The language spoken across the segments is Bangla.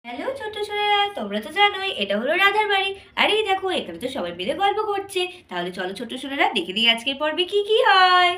হ্যালো ছোট্ট ছোটরা, তোমরা তো জানোই এটা হলো রাধার বাড়ি। আর এই দেখো, এখানে তো সবাই মিলে গল্প করছে। তাহলে চলো ছোট্ট ছোটরা, দেখে নিই আজকের পর্বে কি কি হয়।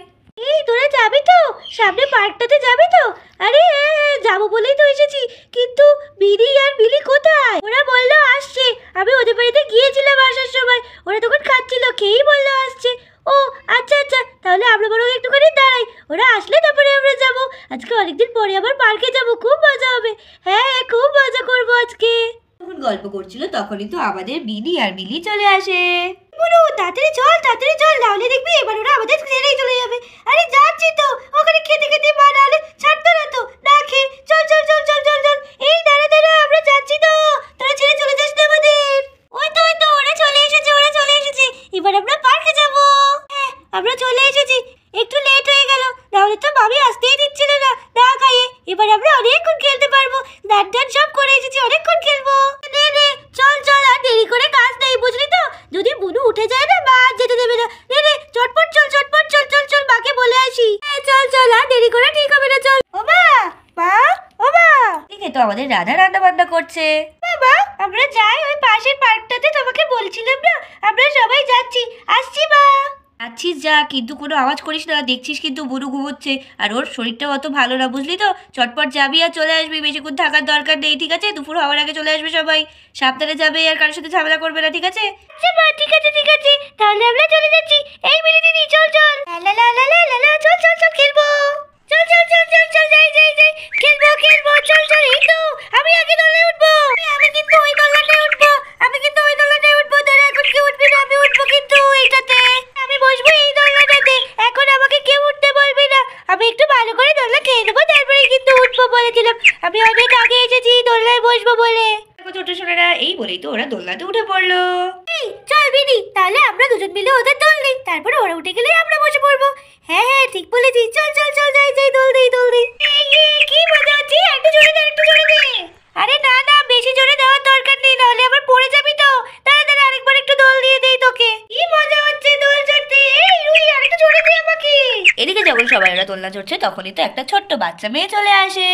এই তোরা যাবি তো? সামনে পার্কটাতে যাবি তো? আরে হ্যাঁ হ্যাঁ, যাবো বলেই তো এসেছি। কিন্তু বিড়ি আর বিলি কোথায়? ওরা বললো আসছে। আমি ওদের বাড়িতে গিয়েছিলাম আসার সময়, ওরা তখন খাচ্ছিল, খেয়েই বললো আসছে। ও আচ্ছা আচ্ছা, তাহলে আমরা বরং একটুখানি দাঁড়াই, ওরা আসলে তারপরে আমরা যাব। আজকে অনেকদিন পরে আবার পার্কে যাব, খুব মজা হবে। হ্যাঁ হ্যাঁ, খুব মজা করবো আজকে। যখন গল্প করছিল তখনই তো আমাদের বিনি আর মিলি চলে আসে। বলো তাড়াতাড়ি চল, তাড়াতাড়ি চল, নাহলে দেখবি এবার ওরা আমাদের ছেড়েই চলে যাবে। আরে যাচ্ছি তো, ওখানে খেতে খেতে মা নাহলে ছাড়তো না তো, না খেয়ে চল চল চল চল চল চল। এই দাঁড়া দাঁড়া, আমরা যাচ্ছি তো, তোরা ছেড়ে চলে যাস না আমাদের। ওই তো ওরা চলে এসেছে, ওরা চলে এসেছে। এবার আমরা পার্কে যাব। হ্যাঁ, আমরা চলে এসেছি। একটু লেট হয়ে গেল, নাহলে তো মামি আসতেই দিচ্ছিল না না খাইয়ে। এবার আমরা অনেকক্ষণ খেলতে পারবো, নাচ টান সব করে এসেছি, অনেকক্ষণ খেলবো। নে নে, চল চল, আর দেরি করে কাজ নেই, বুঝলি তো? যদি বুনু উঠে যায় না, মা আর যেতে দেবে না। নে নে, চটপট চল চটপট চল চল চল, মাকে বলে আসি। হ্যাঁ চল চল, আর দেরি করে ঠিক হবে না, চল। ও মা, মা, ও মা। দেখে তো আমাদের রাধা রান্না বান্না করছে। বাবা, আমরা যাই ওই পাশের পার্কটাতে, তোমাকে বলছিলাম না, আমরা সবাই যাচ্ছি। আসছি মা। আছিস যা, কিন্তু কোনো আওয়াজ করিস না, দেখছিস কিন্তু বুনু ঘুমোচ্ছে, আর ওর শরীরটাও অত ভালো না, বুঝলি তো? চটপট যাবি আর চলে আসবি, বেশিক্ষণ থাকার দরকার নেই, ঠিক আছে? দুপুর হওয়ার আগে চলে আসবে সবাই। সাবধানে যাবে, আর কারোর সাথে ঝামেলা করবে না, ঠিক আছে? আচ্ছা মা, ঠিক আছে ঠিক আছে, তাহলে আমরা চলে যাচ্ছি। এই মিলি দিদি, চল চল, লা লা লা লা লা লা, চল চল চল, খেলবো। চল চল চল চল চল, যাই যাই যাই, খেলবো খেলবো, চল চল। এই তো, আমি আগে দোলনায় উঠবো। আমি কিন্তু ওই দোলনাটায় উঠবো, আমি কিন্তু ওই দোলনাটায় উঠবো। তোরা এখন কেউ উঠবি না, আমি উঠবো কিন্তু এইটাতে। আমি বসবো এই দোলনাটাতে, এখন আমাকে কেউ উঠতে বলবি না। আমি একটু ভালো করে দোলনা খেয়ে নেবো, তারপরে কিন্তু উঠবো বলেছিলাম। আমি অনেক আগে এসেছি দোলনায় বসবো বলে। দেখো ছোট ছোটরা, এই বলেই তো ওরা দোলনাতে উঠে পড়লো। চল বিনি, তাহলে আমরা দুজন মিলে ওদের দোল দিই, তারপরে ওরা উঠে গেলে আমরা বসে পড়বো। হ্যাঁ হ্যাঁ, ঠিক বলেছিস, চল চল চল, যাই যাই, দোল দিই দোল দিই। কি মজা হচ্ছে, একটু জোরে দে, একটু জোরে দে। আরে না না, বেশি জোরে দেওয়ার দরকার নেই, নাহলে আবার পড়ে যাবি তো। দাঁড়া দাঁড়া, আরেকবার একটু দোল দিয়ে দেই তোকে। কি মজা হচ্ছে দোল চড়তে। এই রুই, আরেকটু জোরে দে আমাকে। এদিকে যখন সবাই ওরা দোলনা চড়ছে, তখনই তো একটা ছোট্ট বাচ্চা মেয়ে চলে আসে।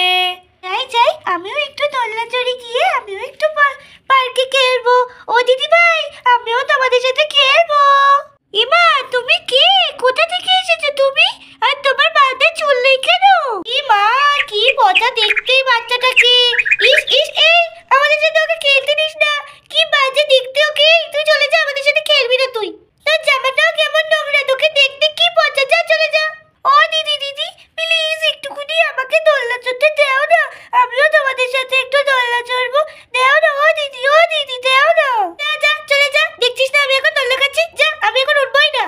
যাই যাই, আমিও একটু দোলনা চড়ে গিয়ে আমিও একটু পার্কে খেলবো। ও দিদি ভাই, আমিও তোমাদের সাথে খেলবো। ইমা, তুমি কে? কোথা থেকে এসেছো তুমি? আর তোমার মাথায় চুল নেই কেন? ইমা, কি মজা দেখতে এই বাচ্চাটাকে। ইস ইস, এই আমাদের সাথে ওকে খেলতে দিস না, কি বাজে দেখতে ওকে। তুই চলে যা, আমাদের সাথে খেলবি না তুই। তোর জামাটাও কেমন নোংরা, তোকে দেখতে কি মজা, যা চলে যা। ও দিদি দিদি, প্লিজ একটুখানি আমাকে দোলনা চড়তে দাও না, আমিও তোমাদের সাথে একটু দোলনা চড়বো। দাও না ও দিদি দাও না। যা যা, চলে যা, দেখছিস না আমি এখন দোলনা খাচ্ছি। যা, আমি এখন উঠবোই না।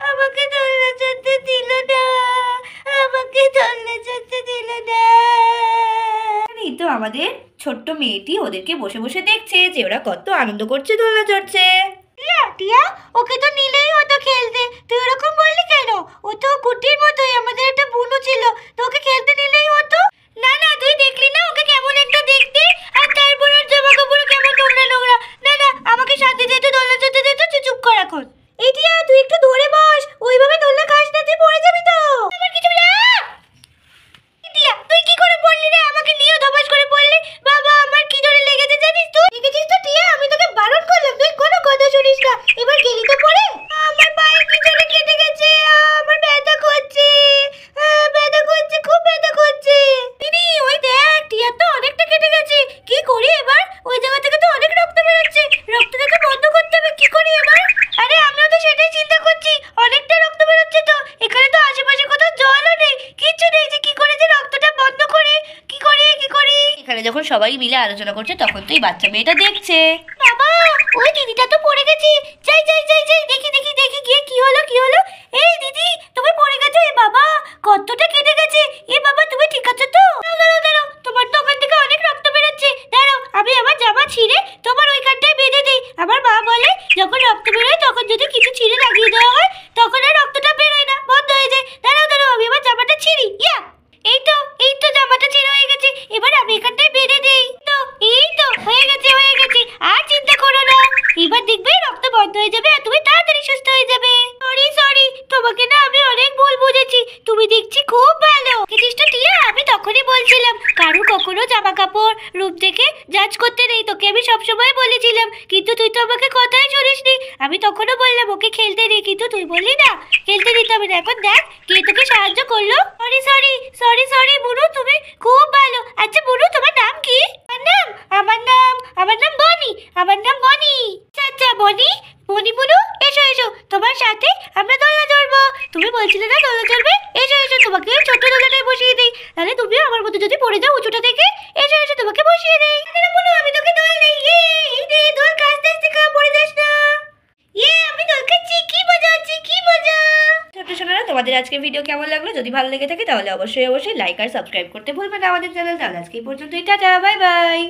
আমাকে দোলনা চড়তে দিল না, আমাকে দোলনা চড়তে দিল না। এই তো আমাদের ছোট্ট মেয়েটি ওদেরকে বসে বসে দেখছে যে ওরা কত আনন্দ করছে, দোলনা চড়ছে। টিয়া টিয়া, ওকে তো নিলেই হতো খেলতে, তুই ওরকম বললি কেন? ও তো কুটির মতোই, আমাদের একটা বুনু ছিল, তো ওকে খেলতে নিলেই হতো। না না, তুই দেখলি না ওকে কেমন একটা দেখতে, আর তারপর ওর জামা কাপড় কেমন নোংরা নোংরা। না না, আমাকে সাথে যেতে, দোলনা চড়তে যেত, তুই চুপ কর এখন। এই টিয়া, তুই একটু ধরে বস, ওইভাবে দোলনা খাস না, তুই পড়ে যাবি তো। আমার কিছু না। টিয়া, তুই কি করে পড়লি রে? আমাকে নিয়ে ধপাস করে পড়লি। বাবা, আমার কি ধরে লেগেছে জানিস তুই? দেখেছিস তো টিয়া, আমি তোকে বারণ করলাম, তুই কোনো কথা শুনিস না। এবার গেলি তো পড়ে। আমার পায়ে কি ধরে কেটে গেছে, আমার ব্যথা করছে, ব্যথা করছে, খুব ব্যথা করছে। দিদি, ওই দেখ, টিয়া তো অনেকটা কেটে গেছে। কি করি এবার? ওই জায়গা থেকে তো অনেক রক্ত বেরোচ্ছে, রক্তটাকে বন্ধ করতে হবে, কি করি এবার? আরে আমিও তো সেটাই চিন্তা করছি, অনেকটা রক্ত বেরোচ্ছে তো। এখানে তো আশেপাশে কোথাও জলও নেই, কিচ্ছু নেই, যে কি করে যে রক্তটা বন্ধ করি, কি করি কি করি। এখানে যখন সবাই মিলে আলোচনা করছে, তখন তো এই বাচ্চা মেয়েটা দেখছে। বাবা, ওই দিদিটা তো পড়ে গেছে। যাই যাই যাই যাই, দেখি দেখি দেখি গিয়ে কি হলো কি হলো। এই দিদি, তুমি পড়ে গেছো? এ বাবা, কতটা কেটে গেছে। এ বাবা, তুমি ঠিক আছো তো? দাঁড়াও দাঁড়াও, তোমার তো ওখান থেকে অনেক রক্ত বেরোচ্ছে। দাঁড়াও, আমি আমার জামা ছিঁড়ে তোমার ওইখানটায় বেঁধে দিই। আমার মা বলে যখন রক্ত বেরোয় তখন যদি কিছু ছিঁড়ে লাগিয়ে দেওয়া হয়, তখন আর রক্তটা বেরোয় না, বন্ধ হয়ে যায়। দাঁড়াও দাঁড়াও, আমি আমার জামাটা ছিঁড়ি। ইয়া, এই তো জামাটা ছেঁড়া হয়ে গেছে। এবার আমি এখানটায় বেঁধে দিই তো। এই তো হয়ে গেছে হয়ে গেছে, আর চিন্তা করো না। এবার দেখবে রক্ত বন্ধ হয়ে যাবে, আর তুমি তাড়াতাড়ি সুস্থ হয়ে যাবে। সরি সরি, তোমাকে না আমি অনেক ভুল বুঝেছি। তুমি দেখছি খুব ভালো। দেখেছিস তো টিয়া, আমি তখনই বলছিলাম কারো কখনো জামা দূর থেকে জাজ করতে নেই, তোকে আমি সবসময় বলেছিলাম, কিন্তু তুই তো আমাকে কথাই শুনিসনি। আমি তখনও বললাম ওকে খেলতে নেই, কিন্তু তুই বললি না খেলতে দিতে হবে না। এখন দেখ কে তোকে সাহায্য করলো। সরি সরি সরি সরি বুনু, তুমি খুব ভালো। আচ্ছা বুনু, তোমার নাম কি? আমার নাম বনি। আমার নাম বনি। আচ্ছা আচ্ছা বনি, বনি বুনু, এসো এসো, তোমার সাথে আমরা দোলনা চড়বো। তুমি বলছিলে না দোলনা চড়বে, এসো এসো, তোমাকে ওই ছোট্ট দোলনাটায় বসিয়ে দিই, তাহলে তুমিও আমার মতো যদি পড়ে যাও উঁচুটা থেকে। এসো এসো, তোমাকে বসিয়ে দিই। আরে বুনু, আমি তোকে দোল নেই। এই দে দোল, কাস্তে আস্তে খা, পড়ে যাস না। আমি দোল খাচ্ছি, কি মজা হচ্ছে, কি মজা। ছোট্ট সোনারা, তোমাদের আজকের ভিডিও কেমন লাগলো? যদি ভালো লেগে থাকে তাহলে অবশ্যই অবশ্যই লাইক আর সাবস্ক্রাইব করতে ভুলবে না আমাদের চ্যানেল। তাহলে আজকে এই পর্যন্তই, টাটা, বাই বাই।